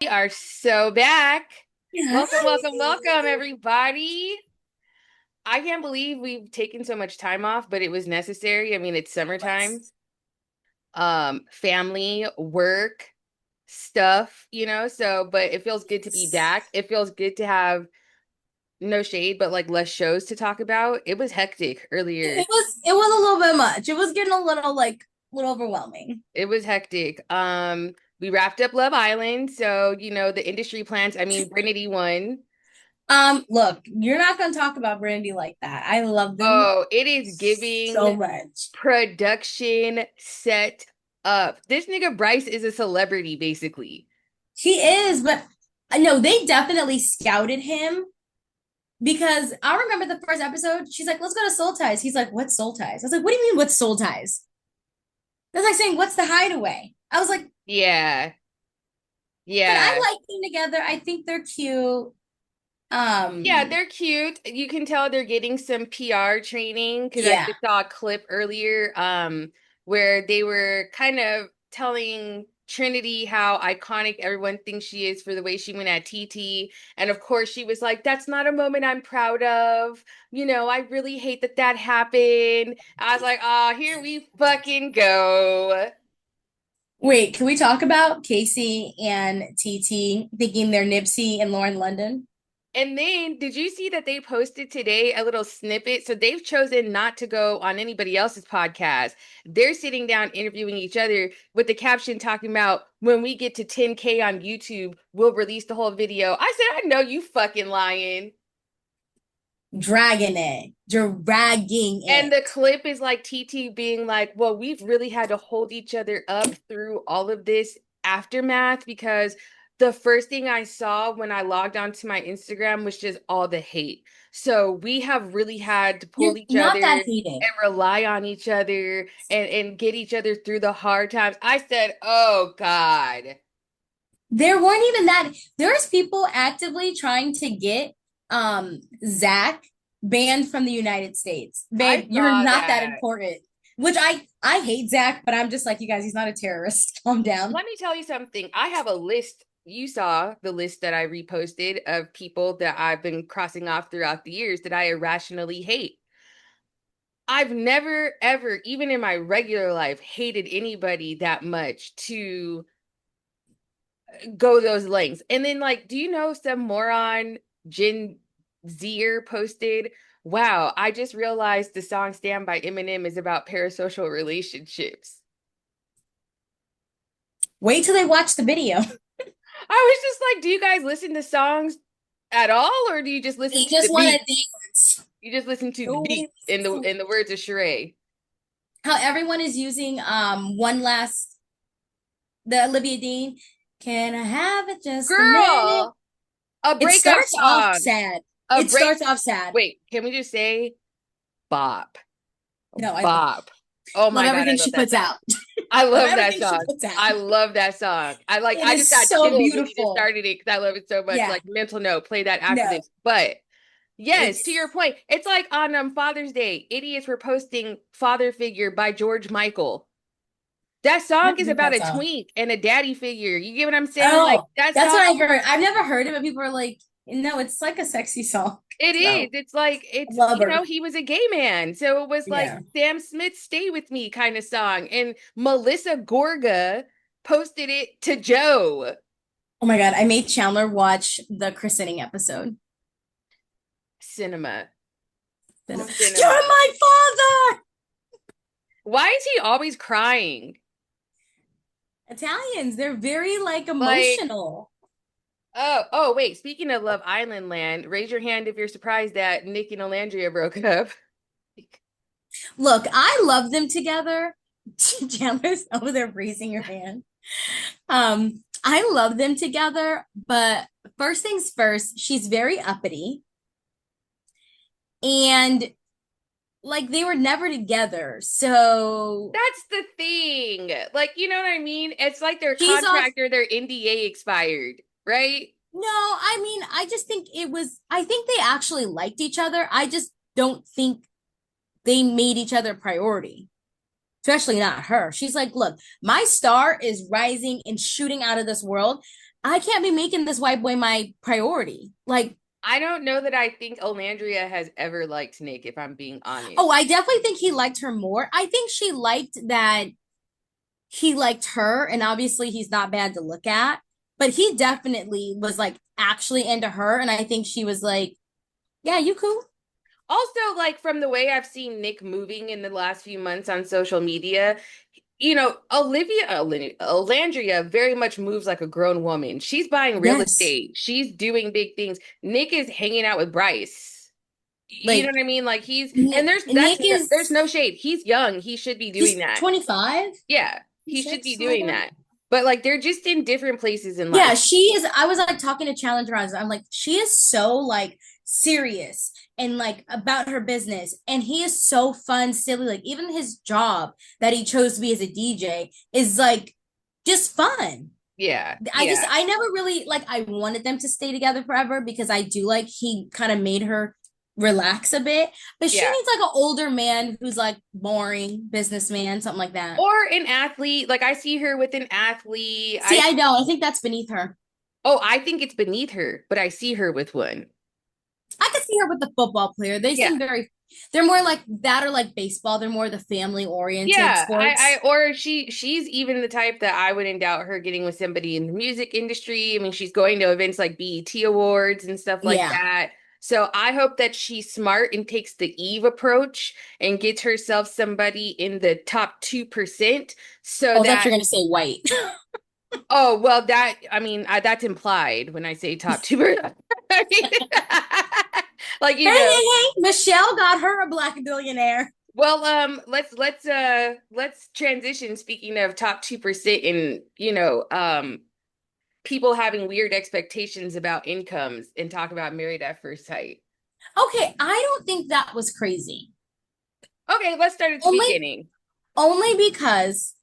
We are so back. Welcome, welcome, Hi. welcome, everybody. I can't believe we've taken so much time off, but it was necessary. I mean, it's summertime. Family, work, stuff, so but it feels good to be back. It feels good to have no shade, but like less shows to talk about. It was hectic earlier. It was a little bit much. It was getting a little overwhelming. It was hectic. We wrapped up Love Island, so the industry plans. I mean, Brinity won. Look, you're not gonna talk about Brandy like that. I love them Oh, it is so giving much. production set up. This nigga Bryce is a celebrity, basically. He is, but no, they definitely scouted him because I remember the first episode. She's like, "Let's go to Soul Ties." He's like, "What's Soul Ties?" I was like, "What do you mean, what's Soul Ties?" That's like saying, "What's the Hideaway?" I was like, Yeah, but I yeah. like them together. I think they're cute. Yeah, Um, they're cute. You can tell they're getting some PR training because I yeah. just saw a clip earlier where they were kind of telling Trinity how iconic everyone thinks she is for the way she went at TT. And of course she was like, that's not a moment I'm proud of. I really hate that that happened. I was like, oh, here we fucking go. Wait, can we talk about Casey and TT thinking they're Nipsey and Lauren London? And then, did you see that they posted today a little snippet? So they've chosen not to go on anybody else's podcast. They're sitting down interviewing each other with the caption talking about when we get to 10K on YouTube, we'll release the whole video. I said, I know you fucking lying. Dragging And it. the clip is like TT being like, well, we've really had to hold each other up through all of this aftermath because the first thing I saw when I logged onto my Instagram was just all the hate. So we have really had to You're pull each not other that and hated. rely on each other and get each other through the hard times. I said, oh God. There weren't even that. There's people actively trying to get Zach banned from the United States. I Babe, you're saw not that that. important. Which I hate Zach, but I'm just like, you guys, he's not a terrorist. Calm down. Let me tell you something. I have a list. You saw the list that I reposted of people that I've been crossing off throughout the years that I irrationally hate. I've never, ever, even in my regular life, hated anybody that much to go those lengths. And then, like, do you know some moron Gen Zer posted? Wow, I just realized the song Stand by Eminem is about parasocial relationships. Wait till they watch the video. I was just like, do you guys listen to songs at all, or do you just listen They to the just want to beat? dance. You just listen to the beat in the words of Sheree. How everyone is using one last the Olivia Dean. Can I have it just a minute? Girl, a It breakup starts off song. sad. A It break. starts off sad. Wait, can we just say bop? No, I Bop. Oh love my God, I everything love she that puts song. out. I Love love that everything she song. puts out. I love that song. It I just is got so chills when you just beautiful. started it because I love it so much. Yeah. Like mental note, play that after No, this. But yes, to your it's point, it's like on Father's Day, idiots were posting Father Figure by George Michael. That I song don't is think about that a song. twink and a daddy figure. You get what I'm saying? Like Oh, that that's what I've song, heard. I've never heard it, but people are like, no, it's like a sexy song. it is. So It's like I it's love her. he was a gay man. So it was like Yeah. Sam Smith Stay With Me kind of song. And Melissa Gorga posted it to Joe. Oh my God. I made Chandler watch the christening episode. Cinema. You're Cinema. my father. Why is he always crying? Italians, they're very like Like, emotional. oh, wait. Speaking of Love Island land, raise your hand if you're surprised that Nick and Olandria broke up. Look, I love them together. Chandler's over there raising your hand. I love them together, but first things first, she's very uppity. And like they were never together. So That's the thing. Like, you know what I mean? It's like their she's off. contract or their NDA expired, right? No, I mean, I think they actually liked each other. I just don't think they made each other a priority. especially not her. She's like, look, my star is rising and shooting out of this world. I can't be making this white boy my priority. Like, I don't know that I think Olandria has ever liked Nick, if I'm being oh, honest. I definitely think he liked her more. I think she liked that he liked her, and obviously he's not bad to look at, but he definitely was like actually into her. And I think she was like, yeah, you cool. Also, like from the way I've seen Nick moving in the last few months on social media, Olandria very much moves like a grown woman. She's buying real Yes. estate. She's doing big things. Nick is hanging out with Bryce. You know Like what I mean? Like and Nick there's is no shade. He's young. He should be doing he's that. 25, Yeah, he should 26, be something doing like that. that. But like they're just in different places in life. Yeah, she is. I was like talking to Challenger Rise. I'm like, she is so like serious and like about her business. And he is so fun, silly. Like even his job that he chose to be as a DJ is like just fun. Yeah, I yeah, I never really like I wanted them to stay together forever because I do like he kind of made her relax a bit. But she yeah. needs like an older man who's like boring businessman, something like that. Or an athlete. Like I see her with an athlete. See, I know. I think that's beneath her. I think it's beneath her, but I see her with one. I could see her with the football player. They Yeah. seem they're more like that or like baseball. They're more the family oriented Yeah, sports. or she's even the type that I wouldn't doubt her getting with somebody in the music industry. I mean, she's going to events like BET Awards and stuff like Yeah. that. So I hope that she's smart and takes the Eve approach and gets herself somebody in the top 2% so Oh, I thought that, you were gonna say white. oh, well, that's implied when I say top 2%. Like, Hey, hey, hey. Michelle got her a black billionaire. well, let's transition. Speaking of top 2% and people having weird expectations about incomes and talk about married at first sight. Okay, I don't think that was crazy. Okay, let's start at the Only beginning. only because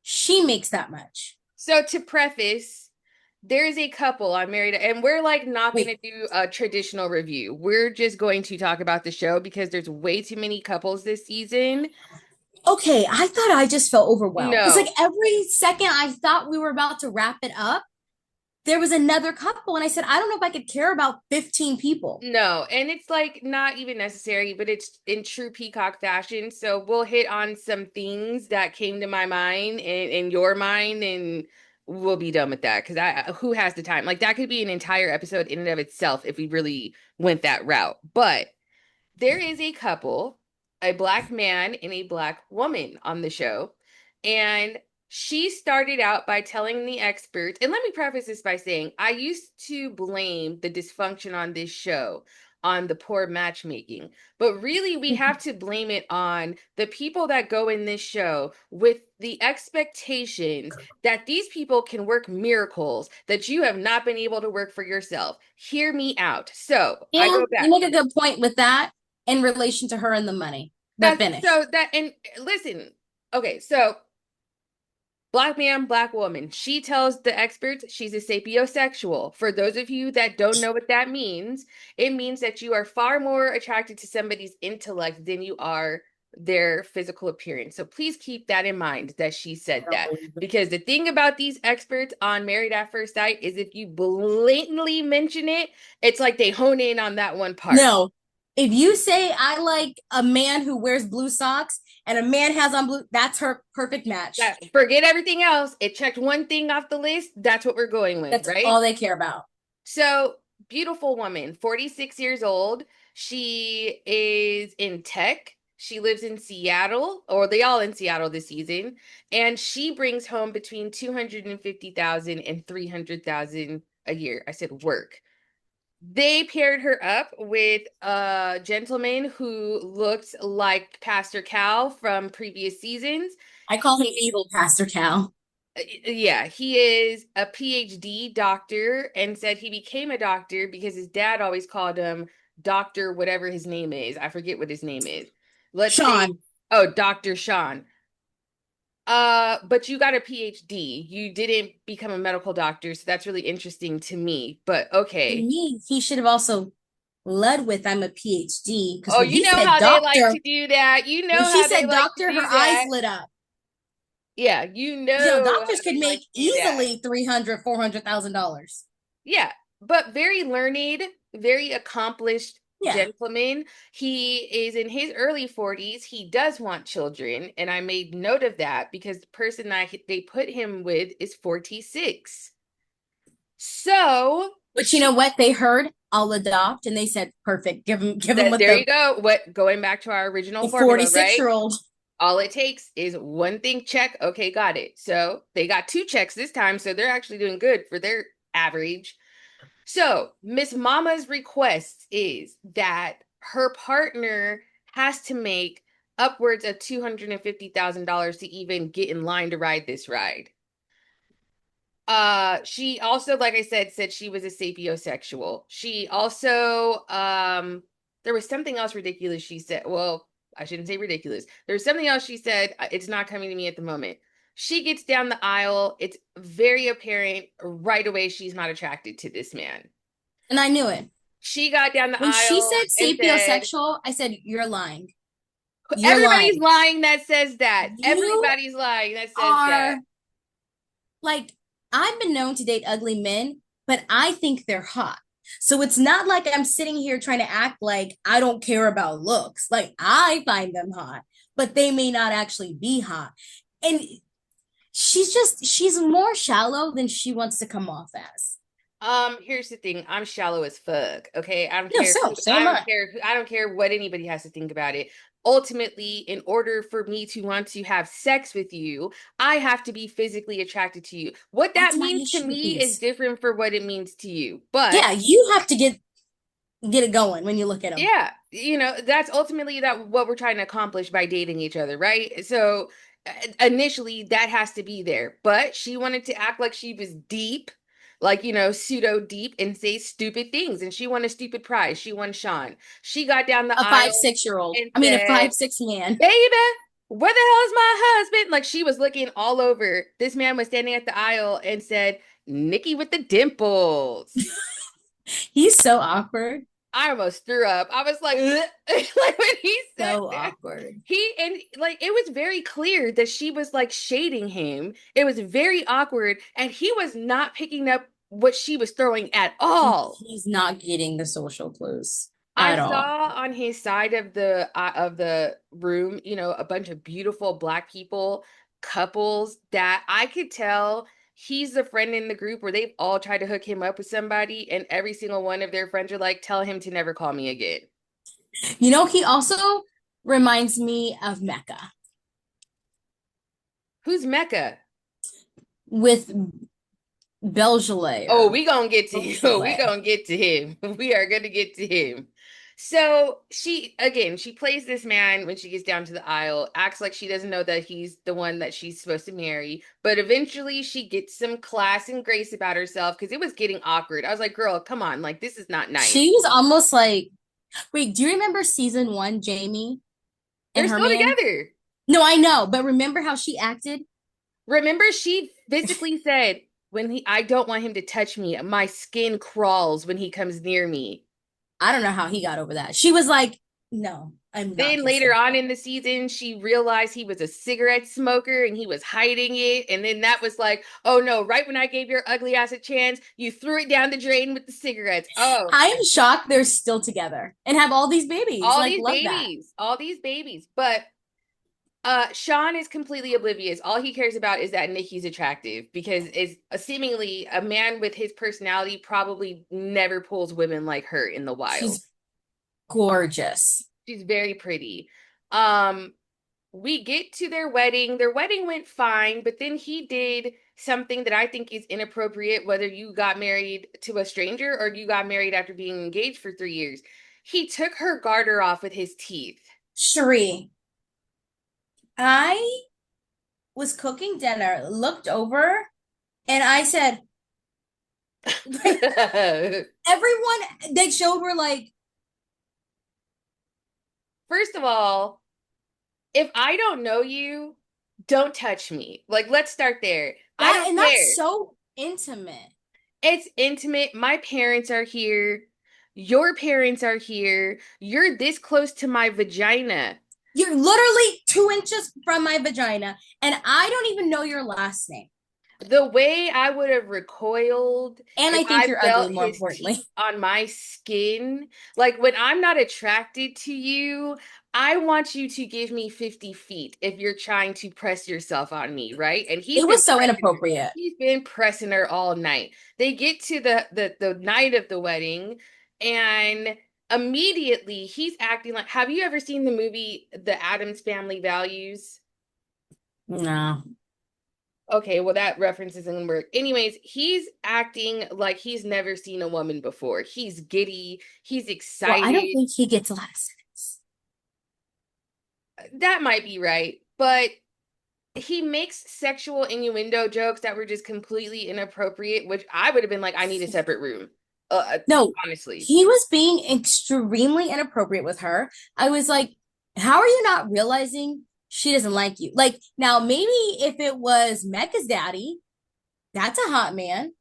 she makes that much. So to preface, there is a couple on Married, and we're like not going to Wait, do a traditional review. We're just going to talk about the show because there's way too many couples this season. okay, I thought I just felt overwhelmed. Because like No, every second I thought we were about to wrap it up, there was another couple, and I said, I don't know if I could care about 15 people. no, and it's like not even necessary, but it's in true Peacock fashion. So we'll hit on some things that came to my mind and in your mind, and we'll be done with that. Because who has the time? Like that could be an entire episode in and of itself if we really went that route. But there is a couple, a black man and a black woman on the show. And she started out by telling the experts, and let me preface this by saying I used to blame the dysfunction on this show on the poor matchmaking, but really we have to blame it on the people that go in this show with the expectations that these people can work miracles that you have not been able to work for yourself. Hear me out. So I Yeah, go you back. make a good point with that in relation to her and the money. But That's finish. so that and listen. Okay, so black man, black woman. She tells the experts she's a sapiosexual. For those of you that don't know what that means, it means that you are far more attracted to somebody's intellect than you are their physical appearance. So please keep that in mind that she said that. Because the thing about these experts on Married at First Sight is if you blatantly mention it, it's like they hone in on that one part. No, if you say I like a man who wears blue socks and a man has on blue, that's her perfect match. That forget everything else. It checked one thing off the list. That's what we're going with, That's right? all they care about. So, beautiful woman, 46 years old. She is in tech. She lives in Seattle, or they all in Seattle this season, and she brings home between 250,000 and 300,000 a year. I said work. They paired her up with a gentleman who looked like Pastor Cal from previous seasons. I call him evil, Pastor Cal. Yeah, he is a PhD doctor and said he became a doctor because his dad always called him Doctor, whatever his name is. I forget what his name is. Let's say, Sean. oh, Dr. Sean. But you got a PhD. You didn't become a medical doctor, so that's really interesting to me. But To okay. me, he should have also led with I'm a PhD because Oh, when you he know said how they like doctor, to do that. You know when she how they said like to doctor, her do eyes that. lit up. Yeah, how Doctors could they make like to do that. easily 300, $400,000. Yeah, but very learned, very accomplished Yeah. gentleman. He is in his early 40s. He does want children, and I made note of that because the person that they put him with is 46. So But you know she what? They heard I'll adopt and they said, perfect. Give him that with there you the go. What going back to our original formula, 46 right? year old. All it takes is one thing check. Okay, got it. So they got two checks this time, so they're actually doing good for their average. So, Miss Mama's request is that her partner has to make upwards of $250,000 to even get in line to ride this ride. She also, like I said she was a sapiosexual. She also, there was something else ridiculous she said. Well, I shouldn't say ridiculous. There's something else she said. It's not coming to me at the moment. She gets down the aisle. It's very apparent right away she's not attracted to this man. And I knew it. She got down the When she aisle said and said, sapiosexual, I said, you're lying. You're everybody's lying. lying that says that. You Everybody's lying that says that. are like, I've been known to date ugly men, but I think they're hot. So it's not like I'm sitting here trying to act like I don't care about looks. Like I find them hot, but they may not actually be hot. And she's more shallow than she wants to come off as. Here's the thing. I'm shallow as fuck. Okay. No, so I same don't I. care I don't care what anybody has to think about it. Ultimately, in order for me to want to have sex with you, I have to be physically attracted to you. What that That's my means to issue with me is these. different for what it means to you. But Yeah, you have to get it going when you look at them. yeah, that's ultimately that what we're trying to accomplish by dating each other, right? So initially that has to be there, but she wanted to act like she was deep, like pseudo deep, and say stupid things, and she won a stupid prize. She won Sean. She got down the A five, aisle 6 year old. and I mean, a said, 5'6" man. "Baby, where the hell is my husband?" Like she was looking all over. This man was standing at the aisle and said, "Nikki with the dimples." He's so awkward. I almost threw up. I was like, like when he said So that. awkward. He and like it was very clear that she was like shading him. It was very awkward, and he was not picking up what she was throwing at all. He's not getting the social clues I at all. saw on his side of the room, a bunch of beautiful black people, couples that I could tell he's the friend in the group where they've all tried to hook him up with somebody, and every single one of their friends are like, "Tell him to never call me again." He also reminds me of Mecca Who's Mecca? with Belgelay Oh, or we gonna get to him. We Beaujolais. gonna get to him. We are gonna get to him. So she plays this man when she gets down to the aisle, acts like she doesn't know that he's the one that she's supposed to marry. But eventually she gets some class and grace about herself because it was getting awkward. I was like, girl, come on, like this is not nice. She was almost like, wait, do you remember season one, Jamie They're and her still man? together. No, I know, but remember how she acted? Remember, she physically said, when I don't want him to touch me, my skin crawls when he comes near me. I don't know how he got over that. She was like, no, I'm not Then later kissing on him. in the season, she realized he was a cigarette smoker and he was hiding it. And then that was like, oh no, right when I gave your ugly ass a chance, you threw it down the drain with the cigarettes. Oh, I am shocked they're still together and have all these babies. all Like, these love that. babies, all these babies. But Sean is completely oblivious. All he cares about is that Nikki's attractive because it's seemingly a man with his personality probably never pulls women like her in the wild. She's gorgeous. She's very pretty. Um, we get to their wedding. Their wedding went fine, but then he did something that I think is inappropriate, whether you got married to a stranger or you got married after being engaged for 3 years. He took her garter off with his teeth. Cherie, I was cooking dinner, looked over, and I said, like, everyone, they showed her like, First of all, if I don't know you, don't touch me. Like, let's start there. I that, don't and care. that's so intimate. It's intimate. My parents are here. Your parents are here. You're this close to my vagina. You're literally 2 inches from my vagina, and I don't even know your last name. The way I would have recoiled And if I think I you're ugly, felt more his importantly. teeth on my skin, like when I'm not attracted to you, I want you to give me 50 feet if you're trying to press yourself on me, right? And It was so inappropriate. he's been pressing her all night. They get to the night of the wedding, and immediately he's acting like, have you ever seen the movie The Addams Family Values? No. Okay, well, that reference isn't gonna work. Anyways, he's acting like he's never seen a woman before. He's giddy, he's Well, I don't excited. think he gets a lot of sex. That might be right, but he makes sexual innuendo jokes that were just completely inappropriate, which I would have been like, I need a separate room. No, Honestly. he was being extremely inappropriate with her. I was like, how are you not realizing she doesn't like you? Like, now maybe if it was Mecca's daddy, that's a hot man.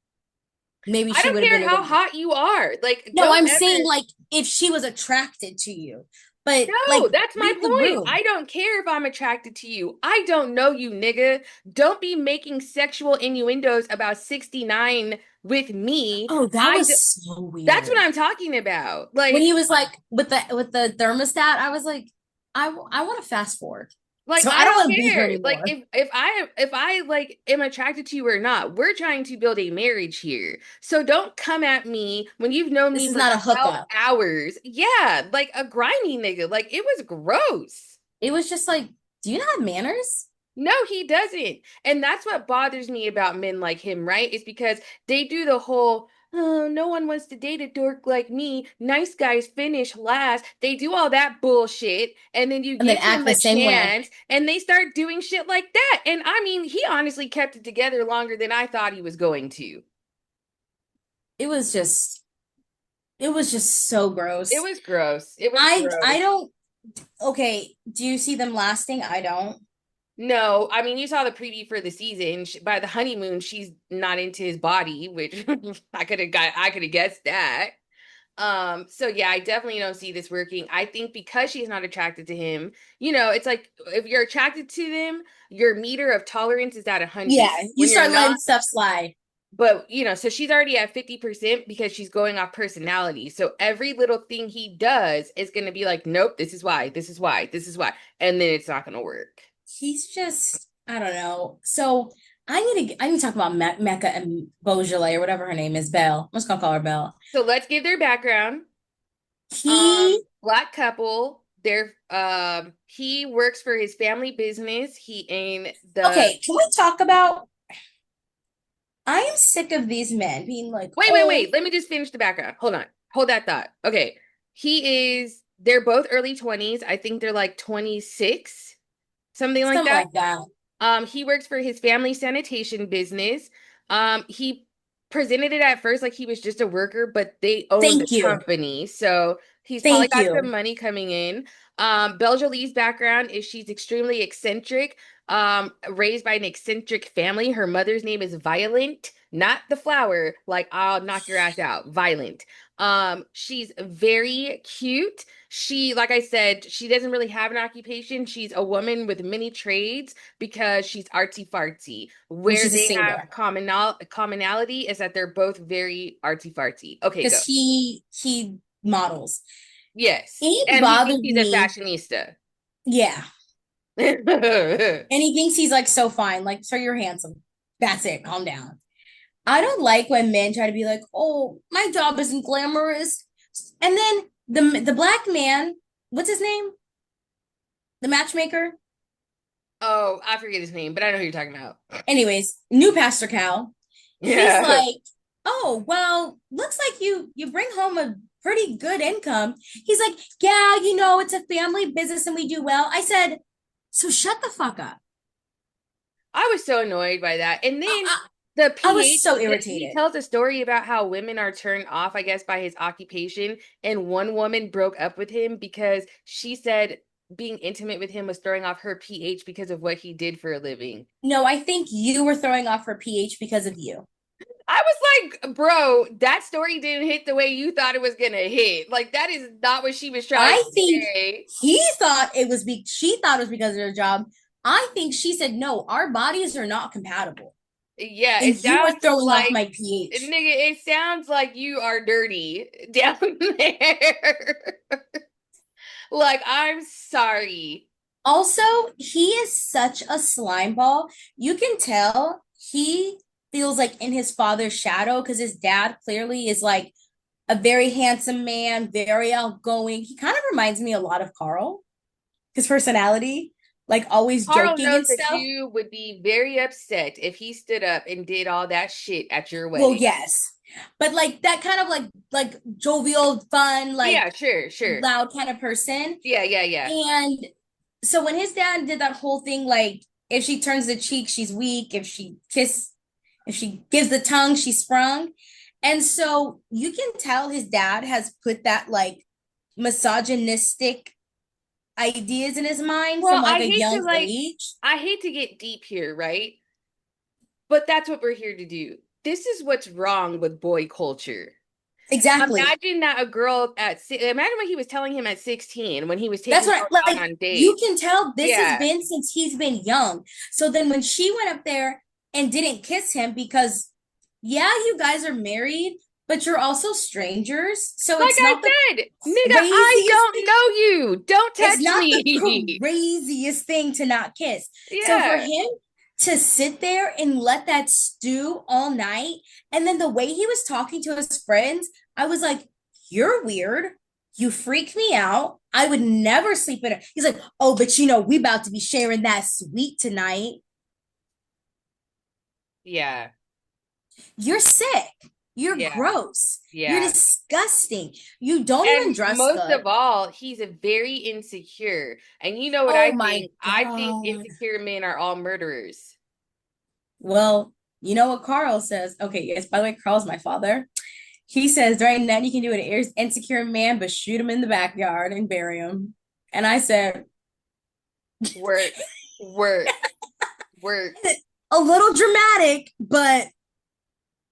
Maybe I she don't would have been care a how good. hot you are. Like, No, don't I'm saying ever. like if she was attracted to you, but like No, that's my read the point. room. I don't care if I'm attracted to you. I don't know you, nigga. Don't be making sexual innuendos about 69 with me. Oh, that I was d- so that's what weird. I'm talking about. When Like, he was like with the thermostat, I was like, I want to fast forward. like, So I I don't don't want to be here care. Like, anymore. if I like am attracted to you or not, we're trying to build a marriage here. So don't come at me when you've known This me is for not a 12 hookup. hours. Yeah, like a grimy nigga. Like it was gross. It was just like, do you not have manners? No, he doesn't. And that's what bothers me about men like him, right? Is because they do the whole, oh, no one wants to date a dork like me. Nice guys finish last. They do all that bullshit. And then you And then give act them the a same way. chance and they start doing shit like that. And I mean, he honestly kept it together longer than I thought he was going to. It was just, it was just so It gross. was gross. It was I gross. don't, okay, do you see them lasting? I don't. No, I mean, you saw the preview for the season. By the honeymoon, she's not into his body, which I could have guessed that. So yeah, I definitely don't see this working. I think because she's not attracted to him, it's like if you're attracted to them, your meter of tolerance is at 100. Yeah, you When you're start not, letting stuff slide. but so she's already at 50% because she's going off personality. So every little thing he does is going to be like, nope, this is why, this is why, this is why. And then it's not going to work. He's just, I don't know. So I need to talk about Mecca and Beaujolais or whatever her name is, Belle. I'm just gonna call her Belle. So let's give their background. He Black couple. He works for his family business. He in the okay, can we talk about I am sick of these men being like, Wait, wait, oh, wait. Let me just finish the background. Hold on. Hold that thought. Okay. They're both early 20s. I think they're like 26, something like something that. like that. He works for his family sanitation business. He presented it at first like he was just a worker, but they own the Thank you. company. So he's probably Thank got some you. money coming in. Beljoli's background is she's extremely eccentric, raised by an eccentric family. Her mother's name is Violent, not the flower, like I'll knock your ass out. Violent. She's very cute. Like I said, she doesn't really have an occupation. She's a woman with many trades because she's artsy fartsy. And Where she's a they have singer. commonality is that they're both very artsy fartsy. Okay, go. Because he models. Yes. It And he thinks bothered he's a me. fashionista. Yeah. And he thinks he's like so fine. Like, sir, you're handsome. That's it. Calm down. I don't like when men try to be like, oh, my job isn't glamorous. And then the black man, what's his name? The matchmaker? Oh, I forget his name, but I know who you're talking about. Anyways, new Pastor Cal. He's Yeah. like, oh, well, looks like you bring home a pretty good income. He's like, yeah, it's a family business and we do well. I said, so shut the fuck up. I was so annoyed by that. And I, then I, the I was PH, so he irritated. tells a story about how women are turned off, I guess, by his occupation. And one woman broke up with him because she said being intimate with him was throwing off her pH because of what he did for a living. No, I think you were throwing off her pH because of you. I was like, bro, that story didn't hit the way you thought it was gonna hit. Like, that is not what she was trying I to think say. he thought it was she thought it was because of her job. I think she said no, our bodies are not compatible. Yeah, And it you are sounds throwing off like, my pH. nigga, it sounds like you are dirty down there. Like, I'm sorry. Also, he is such a slime ball. You can tell he feels like in his father's shadow because his dad clearly is like a very handsome man, very outgoing. He kind of reminds me a lot of Carl, his personality, like always Carl joking knows and that stuff. you would be very upset if he stood up and did all that shit at your Well, wedding. yes. But like that kind of like jovial, fun, like Yeah, sure, sure. loud kind of person. Yeah, yeah, yeah. And so when his dad did that whole thing, like if she turns the cheek, she's weak. If she gives the tongue, she's sprung. And so you can tell his dad has put that like misogynistic ideas in his mind from Well, like a young age. I hate to get deep here, right? But that's what we're here to do. This is what's wrong with boy culture. Exactly. Imagine that a girl imagine what he was telling him at 16 when he was That's taking what girls out like on you dates. can tell this has Yeah. been since he's been young. So then when she went up there and didn't kiss him because yeah, you guys are married, but you're also strangers. So Like it's I not the said, nigga, I craziest don't thing. know you. Don't It's touch not the me. craziest thing to not kiss. So for Yeah. him to sit there and let that stew all night, and then the way he was talking to his friends, I was like, "You're weird. You freak me out. I would never sleep in it." He's like, "Oh, but you know, we about to be sharing that sweet tonight. Yeah. You're sick. You're Yeah. gross. You're Yeah. disgusting. You don't even And dress most good." of all, he's a very insecure. And you know what Oh I my think? I think God. insecure men are all murderers. Well, you know what Carl says? Okay, yes, by the way, Carl's my father. He says, there ain't nothing you can do with an insecure man but shoot him in the backyard and bury him. And I said, Work, work, work. a little dramatic, but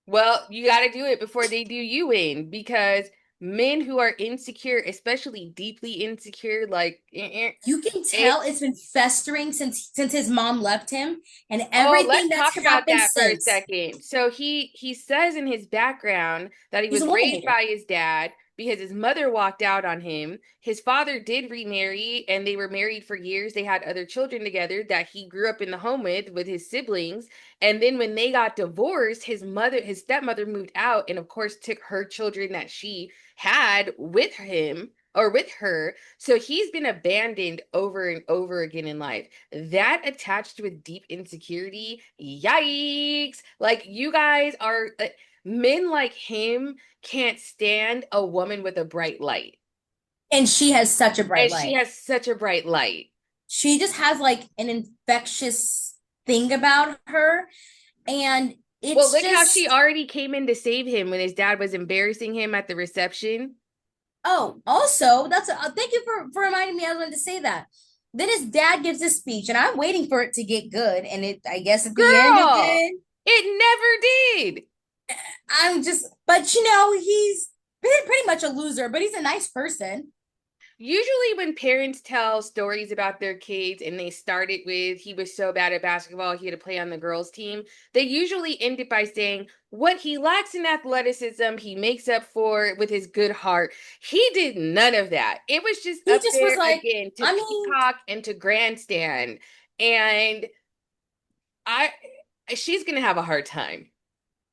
Well, you got to do it before they do you in because men who are insecure, especially deeply insecure, like you can tell it's it's been festering since his mom left him and oh, everything let's that's talk about happened that for a since. second. So he says in his background that he He's a was woman raised hater. by his dad because his mother walked out on him. His father did remarry and they were married for years. They had other children together that he grew up in the home with his siblings. And then when they got divorced, his stepmother moved out and of course took her children that she had with him or with her. So he's been abandoned over and over again in life. That attached with deep insecurity, yikes. Like you guys are men like him can't stand a woman with a bright light. And she has such a bright And she light. has such a bright light. She just has like an infectious thing about her. And Well, it's look how she just already came in to save him when his dad was embarrassing him at the reception. oh, also, that's thank you for reminding me. I wanted to say that. Then his dad gives a speech, and I'm waiting for it to get good. And it, I guess, at the end, it Girl, did. it never did. I'm just, but you know, he's pretty much a loser, but he's a nice person. Usually, when parents tell stories about their kids and they start it with, he was so bad at basketball, he had to play on the girls' team, they usually end it by saying, what he lacks in athleticism, he makes up for with his good heart. He did none of that. It was just He up just was there like, again to I mean, peacock and to grandstand. And I, she's going to have a hard time.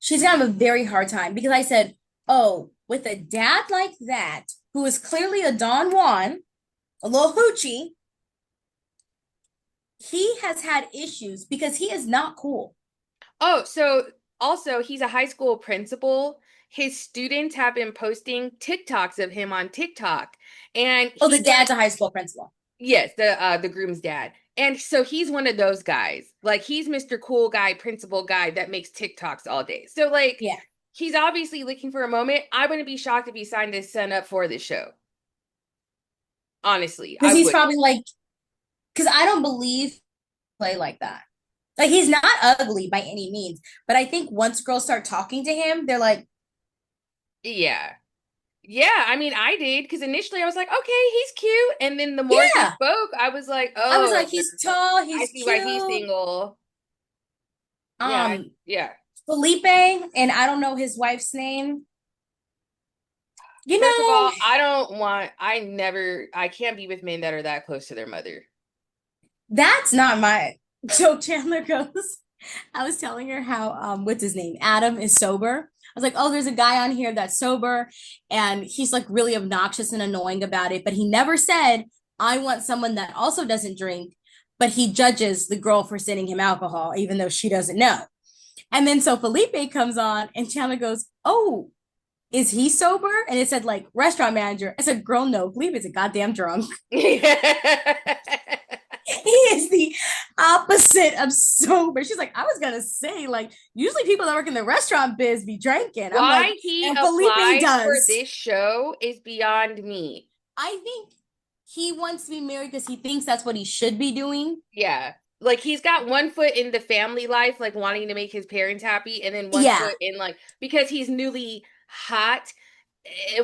she's gonna have a very hard time because I said, oh, with a dad like that, who is clearly a Don Juan, a little hoochie, he has had issues because he is not cool. Oh, so also he's a high school principal. His students have been posting TikToks of him on TikTok. And Oh, the he's one of dad's a high school principal. yes, the groom's dad. And so he's one of those guys. Like he's Mr. Cool Guy, principal guy that makes TikToks all day. So like Yeah, he's obviously looking for a moment. I wouldn't be shocked if he signed his son up for this show. Honestly, because I he's would. probably like, because I don't believe play like that. Like he's not ugly by any means, but I think once girls start talking to him, they're like, Yeah. Yeah, I mean, I did because initially I was like, okay, he's cute. And then the more he yeah. spoke, I was like, I was oh, like, he's tall, I he's see why he's cute. single. Yeah, Um, yeah. Felipe, and I don't know his wife's name. You First of know, all, I can't be with men that are that close to their mother. that's not my. So Chandler goes, I was telling her how what's his name? Adam is sober. I was like, oh, there's a guy on here that's sober and he's like really obnoxious and annoying about it, but he never said, I want someone that also doesn't drink, but he judges the girl for sending him alcohol, even though she doesn't know. And then so Felipe comes on and Chandler goes, oh, is he sober? And it said like restaurant manager. I said, girl, no, Felipe is a goddamn drunk. He is the opposite of sober. She's like, I was gonna say, like, usually people that work in the restaurant biz be drinking. I'm like, Why he and Felipe applied for does. this show is beyond me. I think he wants to be married because he thinks that's what he should be doing. Yeah. Like he's got one foot in the family life, like wanting to make his parents happy, and then one Yeah. foot in like because he's newly hot,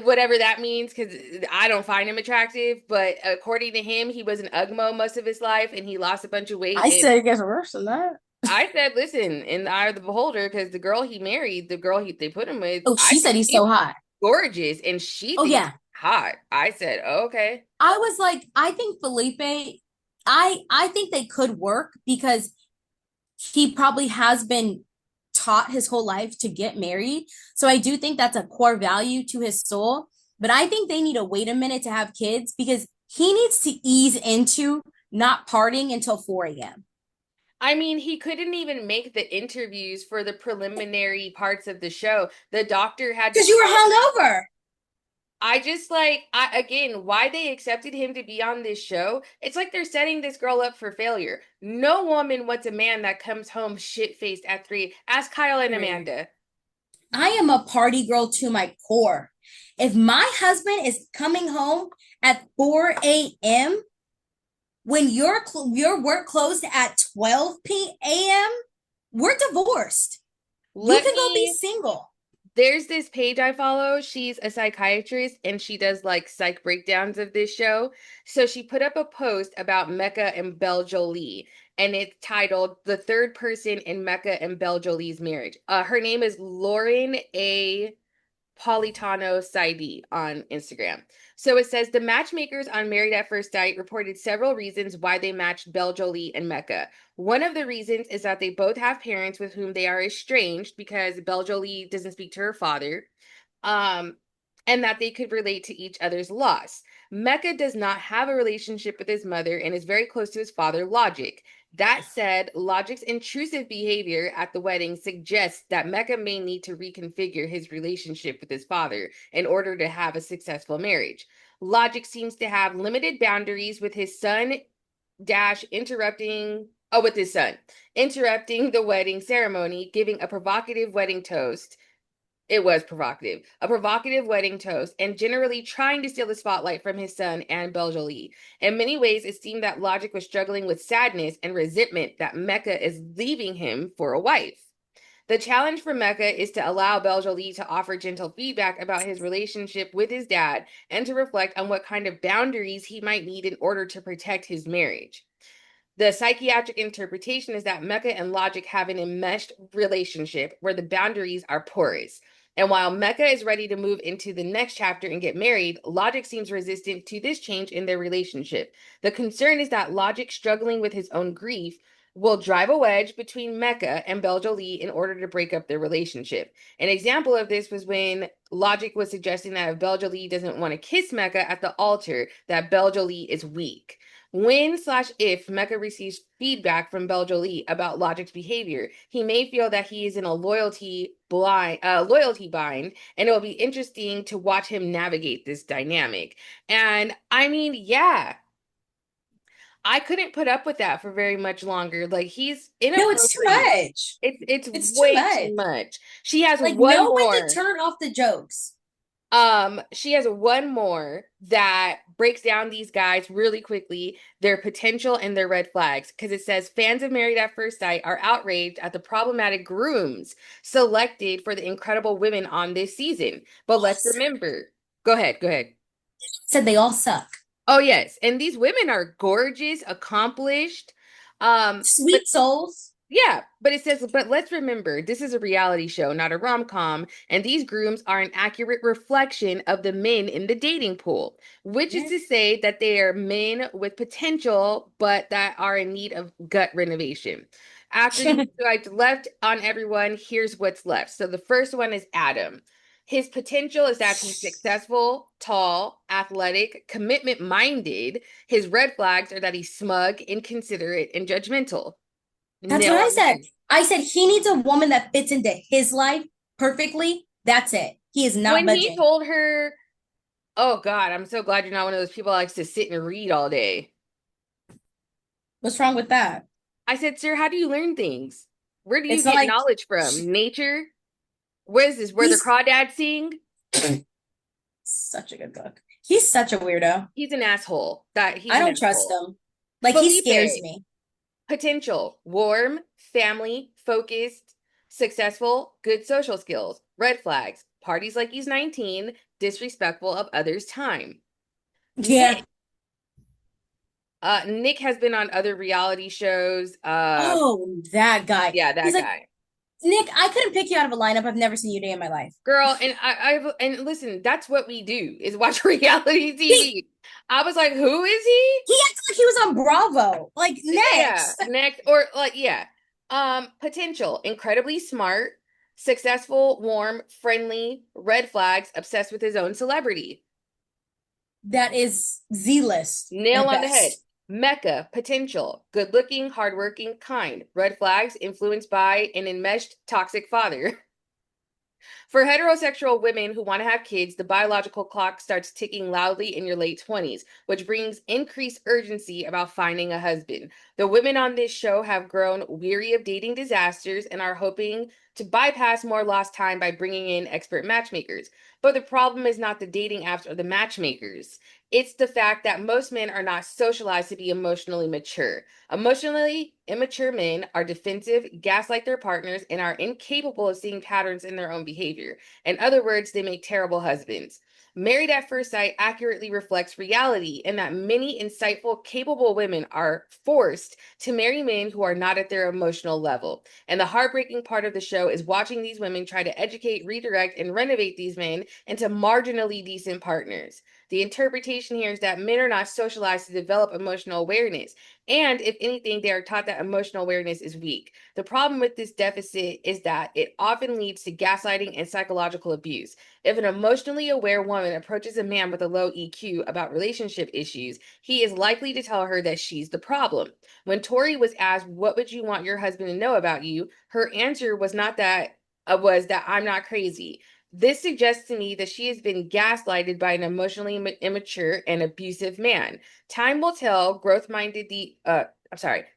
whatever that means, because I don't find him attractive. But according to him, he was an Ugmo most of his life, and he lost a bunch of weight. I And said it gets worse than that. I said, listen, in the eye of the beholder, because the girl he married, the girl they put him with, Oh, I she said think he's she's so hot. gorgeous, and she Oh thinks yeah. he's hot. I said, okay. I was like, I think Felipe, I think they could work because he probably has been taught his whole life to get married. So I do think that's a core value to his soul. But I think they need to wait a minute to have kids because he needs to ease into not partying until 4 a.m. I mean, he couldn't even make the interviews for the preliminary parts of the show. The doctor had to Because you were call. hungover. I just like, I again, why they accepted him to be on this show. It's like they're setting this girl up for failure. No woman wants a man that comes home shit faced at 3. Ask Kyle and Period. Amanda. I am a party girl to my core. If my husband is coming home at 4 a.m., when your work closed at 12 p.m., we're divorced. You Let can go be me single. There's this page I follow. She's a psychiatrist and she does like psych breakdowns of this show. So she put up a post about Mecca and Beljoli, and it's titled "The Third Person in Mecca and Beljoli's Marriage." Her name is Lauren A. Politano Saidi on Instagram. So it says the matchmakers on Married at First Sight reported several reasons why they matched Beljoli and Mecca. One of the reasons is that they both have parents with whom they are estranged because Beljoli doesn't speak to her father. Um, and that they could relate to each other's loss. Mecca does not have a relationship with his mother and is very close to his father, Logic. That said, Logic's intrusive behavior at the wedding suggests that Mecca may need to reconfigure his relationship with his father in order to have a successful marriage. Logic seems to have limited boundaries with his son dash interrupting with his son interrupting the wedding ceremony, giving a provocative wedding toast. It was provocative. A provocative wedding toast, and generally trying to steal the spotlight from his son and Beljoli. In many ways, it seemed that Logic was struggling with sadness and resentment that Mecca is leaving him for a wife. The challenge for Mecca is to allow Beljoli to offer gentle feedback about his relationship with his dad and to reflect on what kind of boundaries he might need in order to protect his marriage. The psychiatric interpretation is that Mecca and Logic have an enmeshed relationship where the boundaries are porous. And while Mecca is ready to move into the next chapter and get married, Logic seems resistant to this change in their relationship. The concern is that Logic, struggling with his own grief, will drive a wedge between Mecca and Beljoli in order to break up their relationship. An example of this was when Logic was suggesting that if Beljoli doesn't want to kiss Mecca at the altar, that Beljoli is weak. When/if Mecca receives feedback from Beljoli about Logic's behavior, he may feel that he is in a loyalty bind, and it will be interesting to watch him navigate this dynamic. And I mean, yeah, I couldn't put up with that for very much longer. Like he's No, it's too inappropriate. much. It's It's too way too much. much. She has Like, one know when to more. turn off the jokes. She has one more that breaks down these guys really quickly, their potential and their red flags. Because it says fans of Married at First Sight are outraged at the problematic grooms selected for the incredible women on this season. But let's remember, go ahead, go ahead. Said they all suck. Oh yes, and these women are gorgeous, accomplished. But Sweet souls. yeah, but it says, but let's remember, this is a reality show, not a rom-com, and these grooms are an accurate reflection of the men in the dating pool, which is Yeah. to say that they are men with potential, but that are in need of gut renovation. After you swiped left on everyone, here's what's left. So the first one is Adam. His potential is that he's successful, tall, athletic, commitment minded. His red flags are that he's smug, inconsiderate, and judgmental. That's Nail what I on the said. head. I said he needs a woman that fits into his life perfectly. That's it. He is not When he budging. told her, oh God, I'm so glad you're not one of those people that likes to sit and read all day. What's wrong with that? I said, sir, how do you learn things? Where do you It's not get like knowledge from? Nature? Where is this? Where the he's crawdads sing? such a good book. He's such a weirdo. He's an asshole. That he's I an don't trust asshole. him. Like he Felipe, scares me. potential, warm, family, focused, successful, good social skills. Red flags, parties like he's 19, disrespectful of others' time. Yeah. Nick has been on other reality shows. Oh, that guy. Yeah, He's that like, guy. Nick, I couldn't pick you out of a lineup. I've never seen you a day in my life. Girl, and and listen, that's what we do is watch reality He TV. I was like, who is he? he acted like he was on Bravo. Like Yeah, next. next or like yeah. Potential, incredibly smart, successful, warm, friendly, red flags, obsessed with his own celebrity. That is Z-list Nail at on the head. best. Mecca, potential, good looking, hardworking, kind. Red flags, influenced by an enmeshed toxic father. For heterosexual women who want to have kids, the biological clock starts ticking loudly in your late 20s, which brings increased urgency about finding a husband. The women on this show have grown weary of dating disasters and are hoping to bypass more lost time by bringing in expert matchmakers. But the problem is not the dating apps or the matchmakers. It's the fact that most men are not socialized to be emotionally mature. Emotionally immature men are defensive, gaslight their partners, and are incapable of seeing patterns in their own behavior. In other words, they make terrible husbands. Married at First Sight accurately reflects reality in that many insightful, capable women are forced to marry men who are not at their emotional level. And the heartbreaking part of the show is watching these women try to educate, redirect, and renovate these men into marginally decent partners. The interpretation here is that men are not socialized to develop emotional awareness. And if anything, they are taught that emotional awareness is weak. The problem with this deficit is that it often leads to gaslighting and psychological abuse. If an emotionally aware woman approaches a man with a low EQ about relationship issues, he is likely to tell her that she's the problem. When Tori was asked, "What would you want your husband to know about you?" her answer was not that was that I'm not crazy. This suggests to me that she has been gaslighted by an emotionally immature and abusive man. Time will tell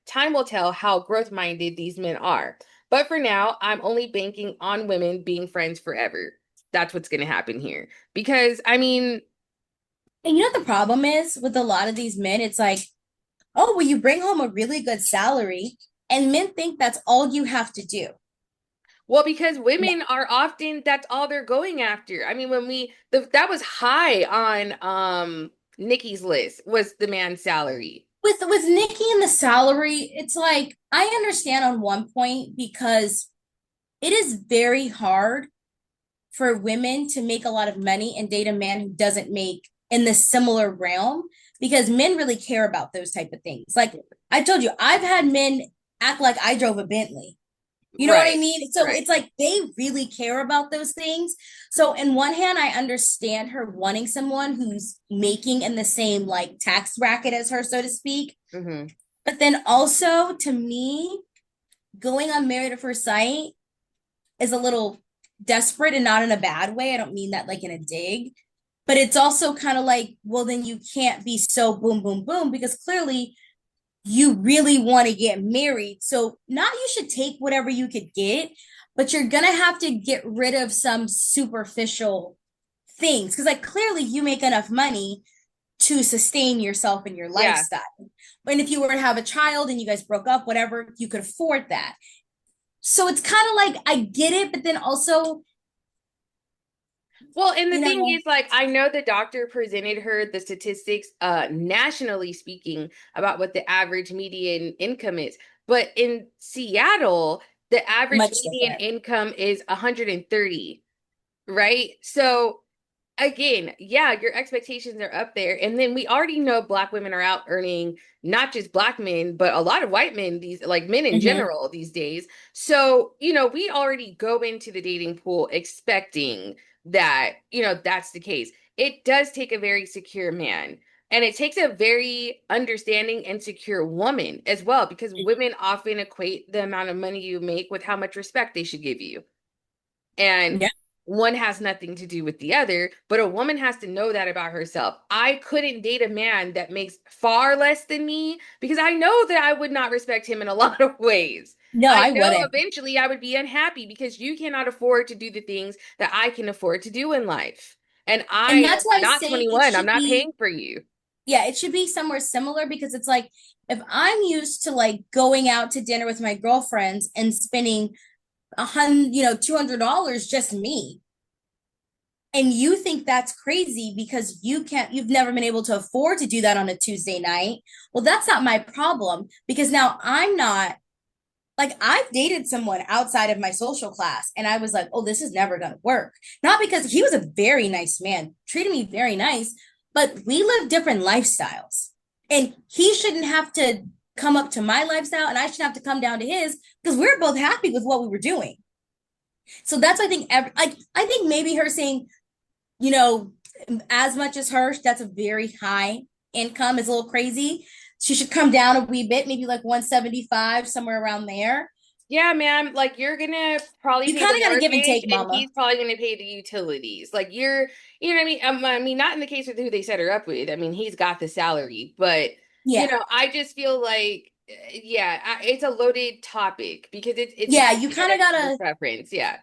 time will tell how growth minded these men are. But for now, I'm only banking on women being friends forever. That's what's going to happen here. Because I mean, And you know what the problem is with a lot of these men? It's like, oh, well, you bring home a really good salary, and men think that's all you have to do. well, because No. women are often that's all they're going after. I mean, when that was high on Nikki's list was the man's salary. With Nikki and the salary, it's like I understand on one point because it is very hard for women to make a lot of money and date a man who doesn't make in the similar realm because men really care about those type of things. Like I told you, I've had men act like I drove a Bentley. You know what I Right. mean? So Right. it's like they really care about those things. So in one hand, I understand her wanting someone who's making in the same like tax bracket as her, so to speak. Hmm. But then also to me, going on Married at First Sight is a little desperate and not in a bad way. I don't mean that like in a dig, but it's also kind of like, well, then you can't be so boom, boom, boom because clearly you really want to get married. So now you should take whatever you could get, but you're going to have to get rid of some superficial things. Because like clearly you make enough money to sustain yourself and your Yeah. lifestyle. And if you were to have a child and you guys broke up, whatever, you could afford that. So it's kind of like I get it, but then also, Well, and the you thing know, is, like, I know the doctor presented her the statistics, nationally speaking, about what the average median income is. But in Seattle, the average much median different. income is 130, right? So again, yeah, your expectations are up there. And then we already know Black women are out earning not just Black men, but a lot of white men, these like men in Mm-hmm. general these days. So, we already go into the dating pool expecting that, that's the case. It does take a very secure man. And it takes a very understanding and secure woman as well, because women often equate the amount of money you make with how much respect they should give you. And Yeah. one has nothing to do with the other, but a woman has to know that about herself. I couldn't date a man that makes far less than me because I know that I would not respect him in a lot of ways. No, I I know wouldn't. eventually I would be unhappy because you cannot afford to do the things that I can afford to do in life. And I And am that's why I not say it 21. I'm should not be, paying for you. yeah, it should be somewhere similar because it's like if I'm used to like going out to dinner with my girlfriends and spending $200 just me, and you think that's crazy because you've never been able to afford to do that on a Tuesday night. Well, that's not my problem because now I'm not like I've dated someone outside of my social class and I was like, oh, this is never going to work. Not because he was a very nice man, treated me very nice, but we live different lifestyles. And he shouldn't have to come up to my lifestyle and I shouldn't have to come down to his because we're both happy with what we were doing. So that's why I think I think maybe her saying, you know, as much as her, that's a very high income, is a little crazy. She should come down a wee bit, maybe like 175, somewhere around there. Yeah, man, like you're gonna probably You pay kind the of got to give and mortgage take, and mama. he's probably gonna pay the utilities. Like you know what I mean? I mean, not in the case with who they set her up with. I mean, he's got the salary, but Yeah. I just feel like, yeah, it's a loaded topic because it's Yeah, really you kind kind of of your gotta preference. Yeah.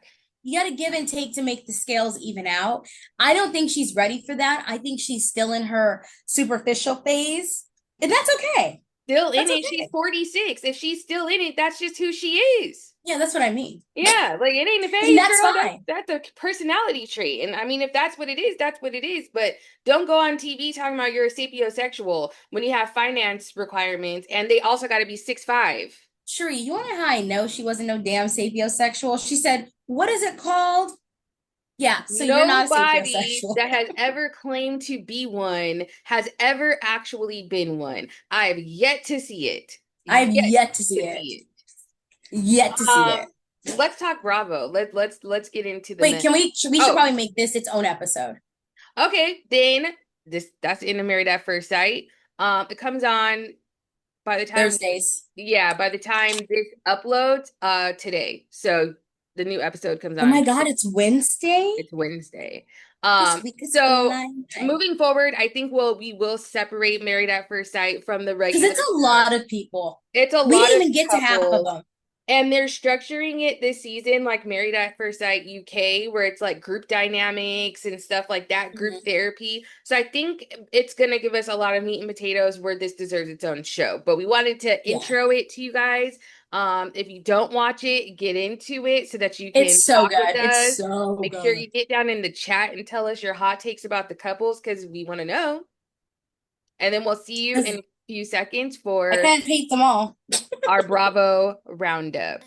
you gotta give and take to make the scales even out. I don't think she's ready for that. I think she's still in her superficial phase. And that's okay. Still in That's it. She's okay. 46. If she's still in it, that's just who she is. Yeah, that's what I mean. Yeah, like it ain't a And phase, that's girl. That's fine. that's a personality trait. And I mean, if that's what it is, that's what it is. But don't go on TV talking about you're a sapiosexual when you have finance requirements and they also got to be 6'5". Sheree, you wanna know how I know she wasn't no damn sapiosexual? She said, what is it called? Yeah, so you're not a Nobody sapiosexual. that has ever claimed to be one has ever actually been one. I have yet to see it. I've Yet yet to to see it. see Yet to it. see it. Let's talk Bravo. Let's get into the Wait, men. can we should Oh, probably make this its own episode. okay. Then that's in the Married at First Sight. It comes on by the time, Thursdays. yeah, by the time this uploads, today. So the new episode comes Oh on. my God, it's Wednesday? It's Wednesday. This week is So flying by. moving forward, I think we will separate Married at First Sight from the Because regular it's a show. lot of people. It's a We lot didn't of even get to half of couples. them. And they're structuring it this season like Married at First Sight UK, where it's like group dynamics and stuff like that, group Mhm. therapy. So I think it's going to give us a lot of meat and potatoes where this deserves its own show. But we wanted to Yeah. intro it to you guys. If you don't watch it, get into it so that you can It's so talk with good. It's us. so Make sure good. you get down in the chat and tell us your hot takes about the couples because we want to know. And then we'll see you in Because a few seconds I for can't hate them all. our Bravo roundup.